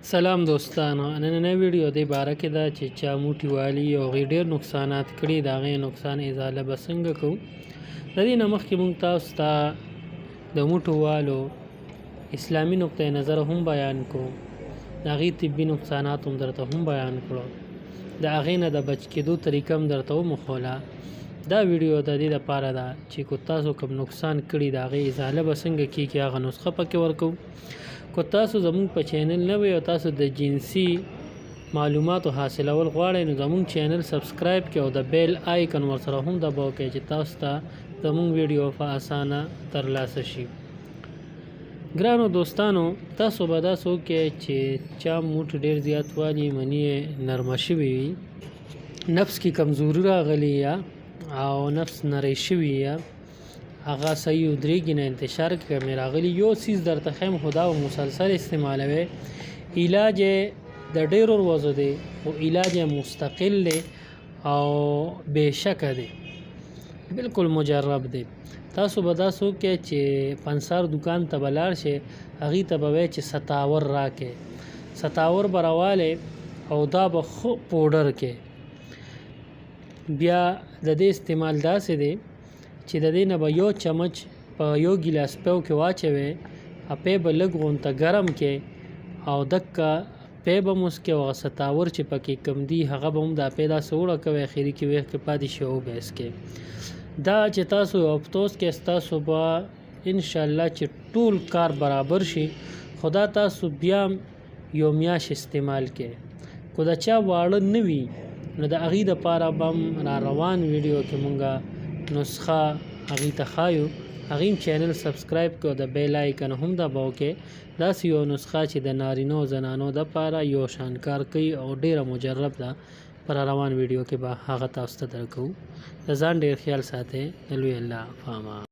سلام دوستانو، نننۍ ویډیو د باره کې دا چې چا موټي والي او هغې ډېر نقصانات کړي، د هغې نقصان ازاله به څنګه کوو. د دې نه مخکې موږ تاسو ته د موټو والو اسلامي نقطه نظر هم بیان کړو، د هغې طبي نقصانات هم درته هم بیان کړو، د هغې نه د بچ کېدو طریقه هم درته ومښوله. دا ویډیو د دې لپاره ده چې کو تاسو کوم نقصان کړي د هغې ازاله به څنګه کېږي، هغه نسخه پکې ورکوو. کو تاسو زمونږ په چینل نه وي او تاسو د جنسي معلوماتو حاصلول غواړئ، نو زمونږ چینل سبسکرایب کړئ او د بیل آیکن ورسره هم دباو کړئ چې تاسو ته زمونږ ویډیو په اسانه ترلاسه شي. ګرانو دوستانو، تاسو به داسې وکړئ چې چا موټ ډېر زیات والي، مني یې نرمه شوې وي، نفس کې کمزوري راغلي یا او نفس نری شوي یا هغه صحیح ودرېږي نه انتشار کې کمې راغلي، یو څیز درته ښیم خو دا مسلسل استعمالوئ. علاج د ډېرو ورځو دی خو علاج مستقل دی او بېشکه دی، بالکل مجرب دی. تاسو به داسې وکړئ چې پنسار دکان ته به لاړ شئ، هغې ته به وایئ چې ستاور راکړئ، ستاور به راوالی او دا به ښه پوډر کې. بیا د دې استعمال داسې دی چې د دې نه به یو چمچ په یو ګیلاس پیو کې واچوئ، پی به لږ غونته ګرم کې او دکه پی به مو څکئ او هغه ستاور چې پکې کم دي هغه به هم دا پی داسې وړه کوئ، اخري کې ویښ کې پاتې شي او به یې څکئ. دا چې تاسو یو هفته وڅکئ، ستاسو به انشاءالله چې ټول کار برابر شي. خو دا تاسو بیا یو میاشت استعمال کړئ. کو د چا واړه نه وي نو د هغې دپاره به هم را روان ویډیو کې مونږ نسخه هغې ته ښایو. هغې هم چینل سبسکرایب کړو، د بیل آیکن هم دباو کې. داسې یو نسخه چې د نارینو او زنانو دپاره یو شان کار کوي او ډېره مجرب ده، پر روان ویډیو کې به هغه تاسو ته درکوو. د ځان ډېر خیال ساتئ. د لوی الله په امان.